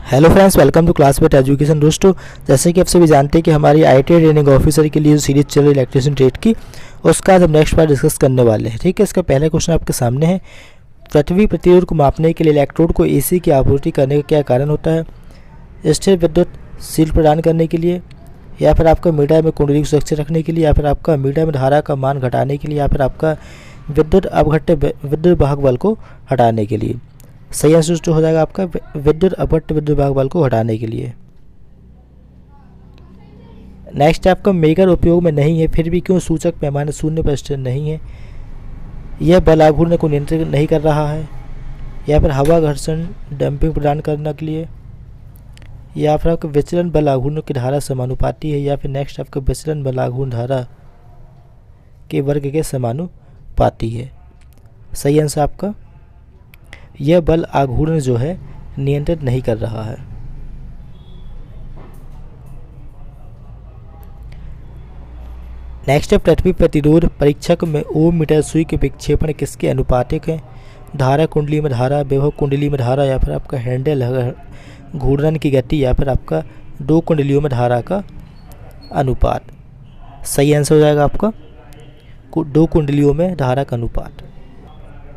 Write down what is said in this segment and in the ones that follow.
Hello friends, welcome to classmate education. दोस्तों, जैसे कि आप सभी जानते हैं कि हमारी आईटी ट्रेनिंग ऑफिसर के लिए जो सीरीज चल रही है इलेक्ट्रिशियन ट्रेड की, उसका आज हम नेक्स्ट पार्ट डिस्कस करने वाले हैं। ठीक है, इसका पहला क्वेश्चन आपके सामने है। पृथ्वी प्रतिरोध को मापने के लिए इलेक्ट्रोड को एसी की आपूर्ति करने का क्या कारण होता है? स्थिर विद्युत शील्ड प्रदान करने के लिए, या फिर आपका मीडिया में कुंडली को सुरक्षित रखने के लिए, या फिर आपका मीडिया में धारा का मान घटाने के लिए, या फिर आपका विद्युत अपघट्य विद्युत वाहक बल को हटाने के लिए। सही आंसर जो हो जाएगा आपका विद्युत अपघट्य विद्युत वाहक बल को हटाने के लिए। नेक्स्ट आपका मेगर उपयोग में नहीं है, फिर भी क्यों सूचक पैमाने 0 पर स्थिर नहीं है? यह बल आघूर्ण को नियंत्रित नहीं कर रहा है, या फिर हवा घर्षण डंपिंग प्रदान करने के लिए, या फिर आपका विचलन बल आघूर्ण की धारा समानुपाती है, या फिर नेक्स्ट आपका विचलन बल आघूर्ण धारा के वर्ग के समानुपाती है। सही आंसर आपका यह बल आघूर्ण जो है नियंत्रित नहीं कर रहा है। नेक्स्ट है पृथ्वी प्रतिरोध परीक्षक में ओम मीटर सुई के विक्षेपण किसके अनुपातिक है? धारा कुंडली में धारा, विभव कुंडली में धारा, या फिर आपका हैंडल घूर्णन की गति, या फिर आपका दो कुंडलियों में धारा का अनुपात। सही आंसर हो जाएगा आपका दो कुंडलियों में धारा का अनुपात।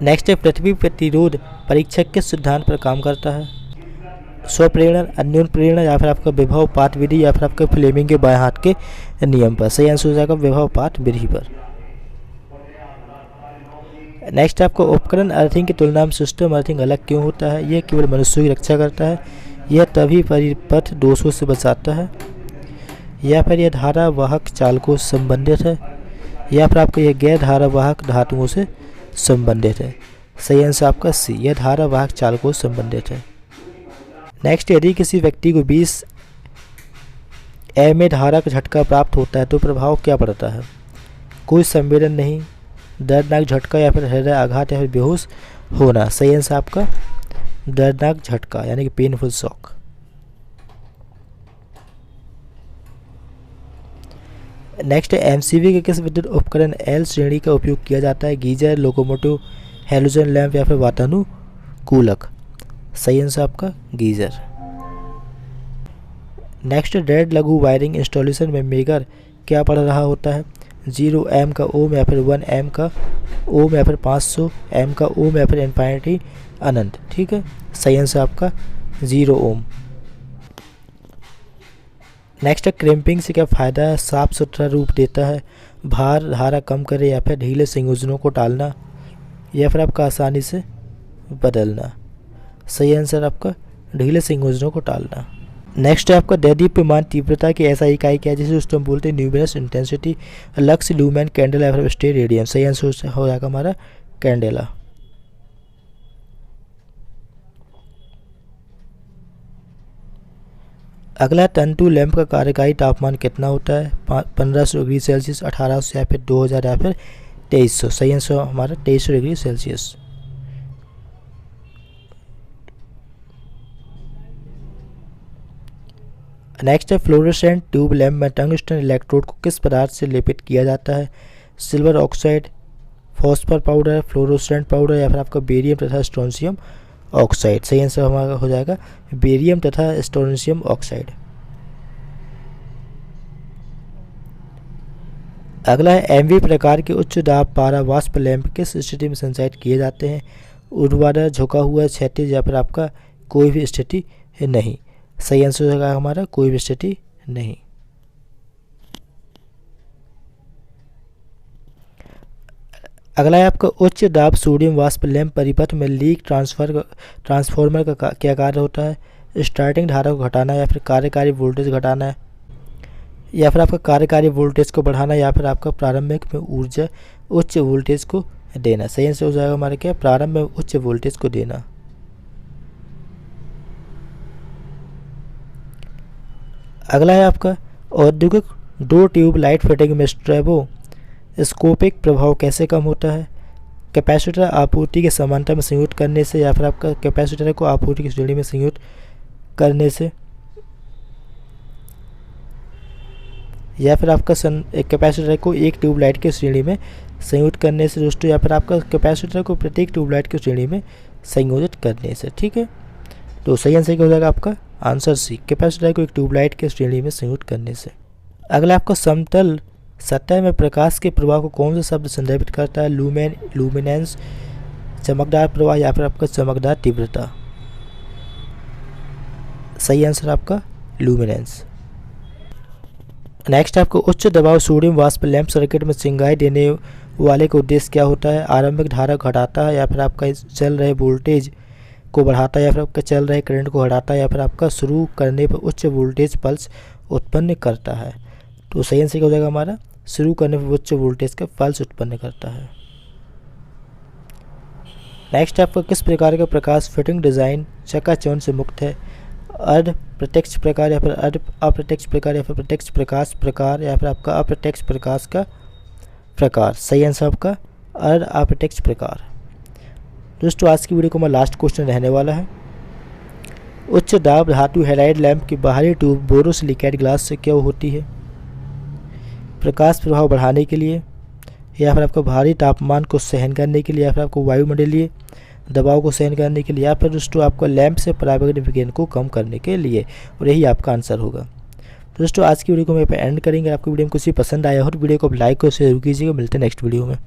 नेक्स्ट है पृथ्वी प्रतिरोध परीक्षक किस सिद्धांत पर काम करता है? स्वप्रेरण, अन्योन प्रेरण, या फिर आपका विभव पात विधि, या फिर आपका फ्लेमिंग के बाएं हाथ के नियम पर। सही आंसर हो जाएगा विभव पात विधि पर। नेक्स्ट आपका उपकरण अर्थिंग की तुलना में सिस्टम अर्थिंग अलग क्यों होता है? यह केवल मनुष्यों की रक्षा करता है, यह तभी परिपथ दोषों से बचाता है, या फिर यह धारावाहक चालकों से संबंधित है, या फिर आपका यह गैर धारावाहक धातुओं से संबंधित है। सही आंसर आपका सी, यह धारावाहक चालकों से संबंधित है। नेक्स्ट, यदि किसी व्यक्ति को 20 में धारा का झटका प्राप्त होता है तो प्रभाव क्या पड़ता है? कोई संवेदन नहीं, दर्दनाक झटका, या फिर हृदय आघात, या फिर बेहोश होना। सही आंसर आपका दर्दनाक झटका यानी कि पेनफुल शॉक। नेक्स्ट है एमसीवी के किस विद्युत उपकरण एल श्रेणी का उपयोग किया जाता है? गीजर, लोकोमोटिव, हैलोजन लैंप, या फिर वातानुकूलक। सही आंसर आपका गीजर। नेक्स्ट, डेड लघु वायरिंग इंस्टॉलेशन में मेगर क्या पड़ रहा होता है? 0 एम का ओम, या फिर 1 एम का ओम, या फिर 500 एम का ओम, या फिर इन्फिनिटी अनंत। ठीक है, सही आंसर आपका 0 ओम। नेक्स्ट है क्रिम्पिंग से क्या फ़ायदा है? साफ सुथरा रूप देता है, भार धारा कम करे, या फिर ढीले संयोजनों को टालना, या फिर आपका आसानी से बदलना। सही आंसर आपका ढीले संयोजनों को टालना। नेक्स्ट है आपका दैदीप्यमान तीव्रता की ऐसा इकाई क्या है जिसे उसको हम बोलते हैं न्यूमिनस इंटेंसिटी? लक्स, लूमेन, कैंडेला, या फिर स्टे रेडियम। सही आंसर हो जाएगा हमारा कैंडेला। अगला, तंतु लैंप का कार्यकारी तापमान कितना होता है? 1500 डिग्री सेल्सियस, 1800, या फिर 2000, या फिर 2300। सही आंसर हमारा 2300 डिग्री सेल्सियस। नेक्स्ट है फ्लोरोसेंट ट्यूब लैंप में टंगस्टन इलेक्ट्रोड को किस पदार्थ से लेपित किया जाता है? Silver oxide, phosphor powder, fluorescent powder, या फिर आपका बेरियम तथा स्ट्रोंशियम ऑक्साइड। सही आंसर हमारा हो जाएगा बेरियम तथा स्ट्रोंशियम ऑक्साइड। अगला है एमवी प्रकार के उच्च दाब पारा वाष्प लैंप किस स्थिति में संचालित किए जाते हैं? ऊर्ध्वाधर, झुका हुआ, क्षैतिज, या फिर आपका कोई भी स्थिति नहीं। सही आंसर हो जाएगा हमारा कोई भी स्थिति नहीं। अगला है आपका उच्च दाब सोडियम वाष्प लैंप परिपथ में लीक ट्रांसफार्मर का क्या कार्य होता है? स्टार्टिंग धारा को घटाना, या फिर कार्यकारी वोल्टेज घटाना, या फिर आपका कार्यकारी वोल्टेज को बढ़ाना, या फिर आपका प्रारंभिक में ऊर्जा उच्च वोल्टेज को देना। सही आंसर हो जाएगा हमारा क्या? प्रारंभ में उच्च वोल्टेज को देना। अगला है आपका औद्योगिक दो ट्यूब लाइट फिटिंग में स्ट्रेबोस्कोपिक प्रभाव कैसे कम होता है? कैपेसिटर आपूर्ति के समांतर में संयुक्त करने से, या फिर आपका कैपेसिटर को आपूर्ति की श्रेणी में संयुक्त करने से, या फिर आपका कैपेसिटर को एक ट्यूबलाइट की श्रेणी में संयुक्त करने से दोस्तों, या फिर आपका कैपेसिटर को प्रत्येक ट्यूबलाइट की श्रेणी में संयोजित करने से। ठीक है, तो सही आंसर क्या हो जाएगा आपका आंसर सी, कैपेसिटर को एक ट्यूबलाइट के श्रेणी में संयुक्त करने से। अगला आपका समतल सतह में प्रकाश के प्रवाह को कौन सा शब्द संदर्भित करता है? लुमिनेंस, चमकदार प्रवाह या फिर आपका चमकदार तीव्रता। सही आंसर आपका लुमिनेंस। नेक्स्ट आपको उच्च दबाव सोडियम वाष्प लैंप सर्किट में चिंगारी देने वाले का उद्देश्य क्या होता है? आरंभिक धारा घटाता है या फिर आपका चल रहे वोल्टेज को बढ़ाता है या फिर आपका चल रहे करंट को हटाता है या फिर आपका शुरू करने पर उच्च वोल्टेज पल्स उत्पन्न करता है। तो सही आंसर क्या हो जाएगा हमारा? शुरू करने पर उच्च वोल्टेज का पल्स उत्पन्न करता है। नेक्स्ट आपका किस प्रकार का प्रकाश फिटिंग डिज़ाइन चकाचौंध से मुक्त है? अर्ध प्रत्यक्ष प्रकार या फिर अर्ध अप्रत्यक्ष प्रकार या फिर प्रत्यक्ष प्रकाश प्रकार या फिर आपका अप्रत्यक्ष प्रकाश का प्रकार। सही आंसर आपका अर्ध अप्रत्यक्ष प्रकार। दोस्तों आज की वीडियो को हमारा लास्ट क्वेश्चन रहने वाला है। उच्च दाब धातु हैलाइड लैंप की बाहरी ट्यूब बोरोसिलिकेट ग्लास से क्यों होती है? प्रकाश प्रभाव बढ़ाने के लिए या फिर आपको भारी तापमान को सहन करने के लिए या फिर आपको वायुमंडलीय दबाव को सहन करने के लिए या फिर दोस्तों आपको लैंप से पराबैंगनी विकिरण को कम करने के लिए, और यही आपका आंसर होगा। दोस्तों आज की वीडियो को मैं एंड करेंगे। आपको वीडियो में कुछ भी पसंद आया हो तो वीडियो को लाइक और शेयर कीजिएगा। मिलते हैं नेक्स्ट वीडियो में।